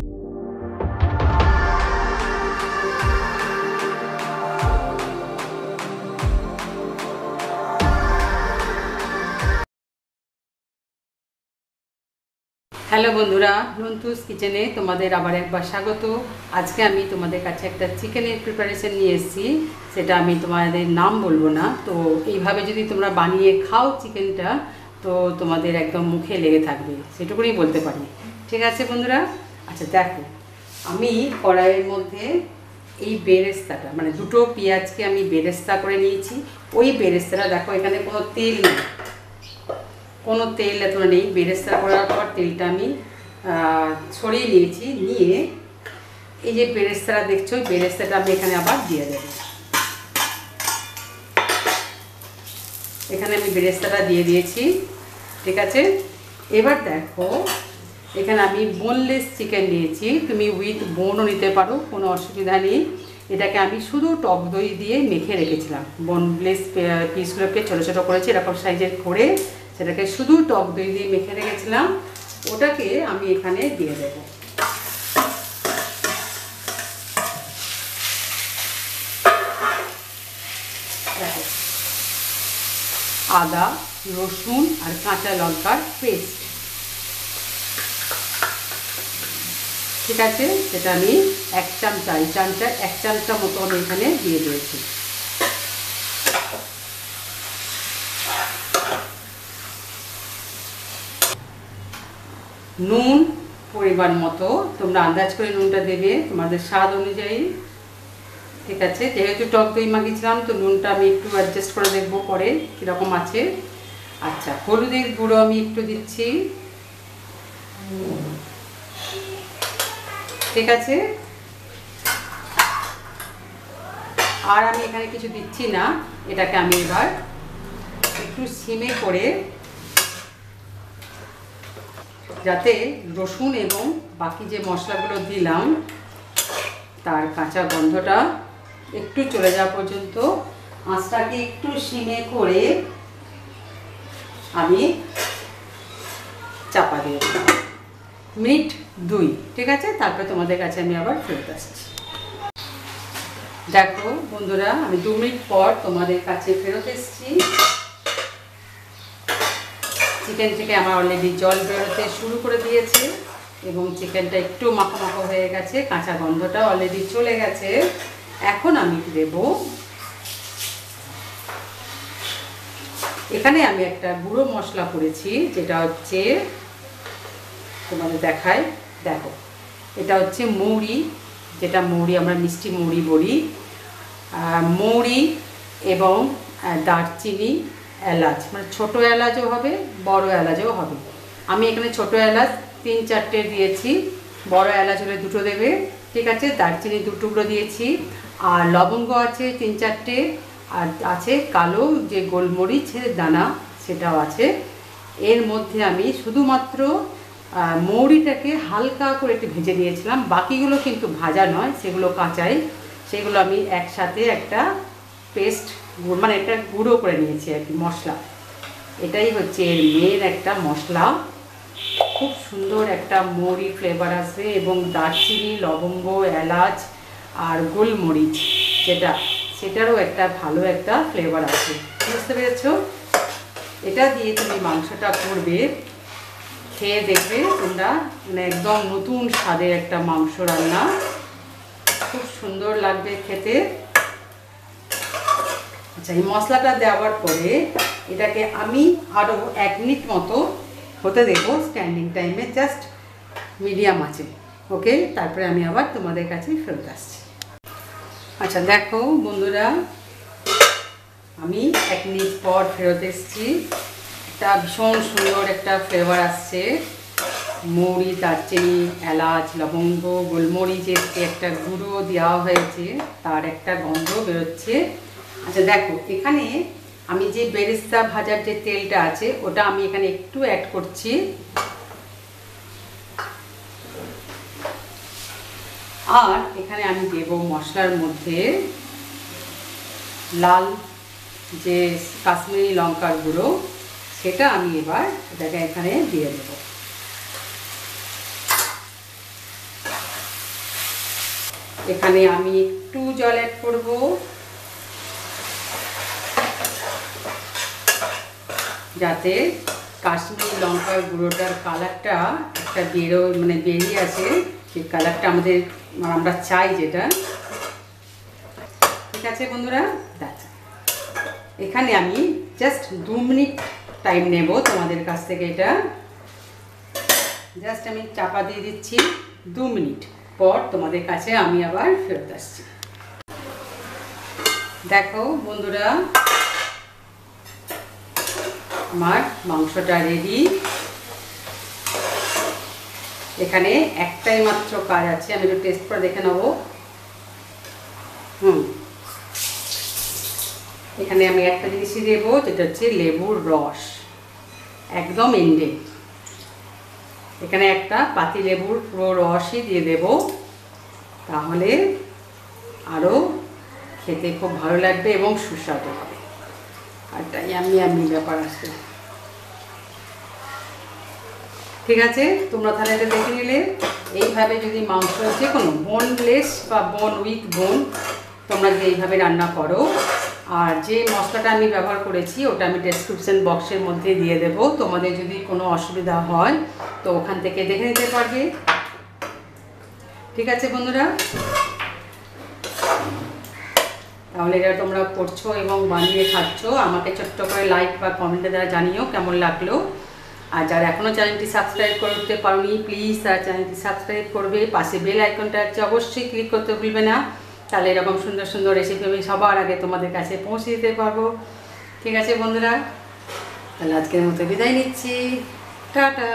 Hello বন্ধুরা, নন্টুস কিচেনে তোমাদের আবার একবার স্বাগত। আজকে আমি তোমাদের কাছে একটা চিকেনের প্রিপারেশন নিয়ে এসেছি। সেটা আমি তোমাদের নাম বলবো না। তো এইভাবে যদি তোমরা বানিয়ে খাও চিকেনটা, তো তোমাদের একদম মুখে লেগে থাকবে, সেটুকুনি বলতে পারি। ঠিক আছে বন্ধুরা? আচ্ছা দেখো, আমি কড়াইয়ের মধ্যে এই বেরেস্তাটা মানে দুটো পেঁয়াজকে আমি বেরেস্তা করে নিয়েছি। ওই বেরেস্তাটা দেখো, এখানে কোনো তেল নেই, কোনো তেল এত নেই। বেরেস্তা করার পর তেলটা আমি ছড়িয়ে নিয়েছি। নিয়ে এই যে বেরেস্তাটা দেখছো, বেরেস্তাটা আমি এখানে আবার দিয়ে দেব। এখানে আমি বেরেস্তাটা দিয়ে দিয়েছি। ঠিক আছে, এবার দেখো এখানে আমি বোনলেস চিকেন নিয়েছি। তুমি উইথ বোনও নিতে পারো, কোনো অসুবিধা নেই। এটাকে আমি শুধু টক দই দিয়ে মেখে রেখেছিলাম। বোনলেস পিসগুলোকে ছোটো ছোটো করেছি এরকম সাইজের করে, সেটাকে শুধু টক দই দিয়ে মেখে রেখেছিলাম। ওটাকে আমি এখানে দিয়ে দেব। আদা, রসুন আর কাঁচা লঙ্কার পেস্ট। ঠিক আছে, সেটা আমি এক চামচা মতো আমি এখানে দিয়ে দিয়েছি। নুন পরিমাণ মতো, তোমরা আন্দাজ করে নুনটা দেবে তোমাদের স্বাদ অনুযায়ী। ঠিক আছে, যেহেতু টক দই মাখিয়েছিলাম তো নুনটা আমি একটু অ্যাডজাস্ট করে দেখবো পরে কীরকম আছে। আচ্ছা, হলুদের গুঁড়ো আমি একটু দিচ্ছি। ঠিক আছে, আর আমি এখানে কিছু দিচ্ছি না। এটাকে আমি এবার একটু সিমে করে, যাতে রসুন এবং বাকি যে মশলাগুলো দিলাম তার কাঁচা গন্ধটা একটু চলে যাওয়া পর্যন্ত আঁচটাকে একটু সিমে করে আমি চাপা দিয়ে দিলাম মিনিট 2। ঠিক আছে, তারপরে তোমাদের কাছে আমি আবার ফেরত আসছি। দেখো বন্ধুরা, আমি 2 মিনিট পর তোমাদের কাছে ফেরত এসেছি। চিকেন থেকে আমার অলরেডি জল বেরোতে শুরু করে দিয়েছে এবং চিকেনটা একটু মাখো মাখো হয়ে গেছে, কাঁচা গন্ধটা অলরেডি চলে গেছে। এখন আমি দেব, এখানে আমি একটা গুঁড়ো মশলা করেছি, যেটা হচ্ছে তোমাদের দেখায়। দেখো, এটা হচ্ছে মৌরি, যেটা মৌরি আমরা মিষ্টি মৌরি বলি। মৌরি এবং দারচিনি, এলাচ, মানে ছোটো এলাচও হবে বড় এলাচও হবে। আমি এখানে ছোটো এলাচ 3-4টে দিয়েছি, বড় এলাচ হলে 2টো দেবে। ঠিক আছে, দারচিনি 2 টুকরো দিয়েছি, আর লবঙ্গ আছে 3-4টে, আর আছে কালো যে গোলমরিচের দানা, সেটাও আছে। এর মধ্যে আমি শুধুমাত্র মৌরিটাকে হালকা করে একটু ভেজে নিয়েছিলাম, বাকিগুলো কিন্তু ভাজা নয়, সেগুলো কাঁচাই। সেগুলো আমি একসাথে একটা পেস্ট মানে একটা গুঁড়ো করে নিয়েছি আর কি, মশলা। এটাই হচ্ছে এর মেন একটা মশলা। খুব সুন্দর একটা মৌরি ফ্লেভার আসবে, এবং দারচিনি, লবঙ্গ, এলাচ আর গোলমরিচ সেটারও একটা ভালো একটা ফ্লেভার আছে। বুঝতে পেরেছ? এটা দিয়ে তুমি মাংসটা করবে, খেয়ে দেখবে তোমরা, মানে একদম নতুন স্বাদের একটা মাংস রান্না, খুব সুন্দর লাগবে খেতে। আচ্ছা, এই মশলাটা দেওয়ার পরে এটাকে আমি আরও 1 মিনিট মতো হতে দেবো, স্ট্যান্ডিং টাইমে, জাস্ট মিডিয়াম আছে। ওকে, তারপরে আমি আবার তোমাদের কাছে ফেরত আসছি। আচ্ছা দেখো বন্ধুরা, আমি 1 মিনিট পর ফেরত এসেছি। একটা ভীষণ সুন্দর একটা ফ্লেভার আসছে। মৌরি, দারচিনি, এলাচ, লবঙ্গ, গোলমরিচের যে একটা গুঁড়ো দেওয়া হয়েছে, তার একটা গন্ধ বেরোচ্ছে। আচ্ছা দেখো, এখানে আমি যে বেরেস্তা ভাজার যে তেলটা আছে ওটা আমি এখানে একটু অ্যাড করছি। আর এখানে আমি দেব মশলার মধ্যে লাল যে কাশ্মীরি লঙ্কার গুঁড়ো, সেটা আমি এবার এটাকে এখানে দিয়ে দেব। এখানে আমি একটু জল অ্যাড করব, যাতে কাশ্মীরি লঙ্কার গুঁড়োটার কালারটা একটা বেরিয়ে আসে, সেই কালারটা আমরা চাই যেটা। ঠিক আছে বন্ধুরা, এখানে আমি জাস্ট 2 মিনিট টাইম নেব তোমাদের কাছ থেকে। এটা জাস্ট আমি চাপা দিয়ে দিচ্ছি, 2 মিনিট পর তোমাদের কাছে আমি আবার ফেরত আসছি। দেখো বন্ধুরা, আমার মাংসটা রেডি। এখানে একটাই মাত্র কাজ আছে, আমি একটু টেস্ট করে দেখে নেব। এখানে আমি একটা জিনিসই দেবো, যেটা হচ্ছে লেবুর রস, একদম এন্ডে। এখানে একটা পাতি লেবুর পুরো রসই দিয়ে দেব, তাহলে আরও খেতে খুব ভালো লাগবে এবং সুস্বাদু হবে। আর তাই আমি ব্যাপার আসবে। ঠিক আছে, তোমরা তাহলে এটা দেখে নিলে। এইভাবে যদি মাংস যে কোনো বোনলেস বা বোন উইথ বোন তোমরা যদি এইভাবে রান্না করো, আর যে মশলাটা আমি ব্যবহার করেছি ওটা আমি ডেসক্রিপশন বক্সের মধ্যে দিয়ে দেব, তোমাদের যদি কোনো অসুবিধা হয় তো ওখান থেকে দেখে নিতে পারবে। ঠিক আছে বন্ধুরা, তাহলে এটা তোমরা করছো এবং বানিয়ে খাচ্ছ। আমাকে ছোট্ট করে লাইক বা কমেন্টের দ্বারা জানিও কেমন লাগলো। আর যারা এখনও চ্যানেলটি সাবস্ক্রাইব করতে পারোনি, প্লিজ তারা চ্যানেলটি সাবস্ক্রাইব করবে। পাশে বেল আইকনটা আছে, অবশ্যই ক্লিক করতে ভুলবে না, তাহলে এরকম সুন্দর সুন্দর রেসিপি আমি সবার আগে তোমাদের কাছে পৌঁছে দিতে পারবো। ঠিক আছে বন্ধুরা, তাহলে আজকের মতো বিদায় নিচ্ছি, টাটা।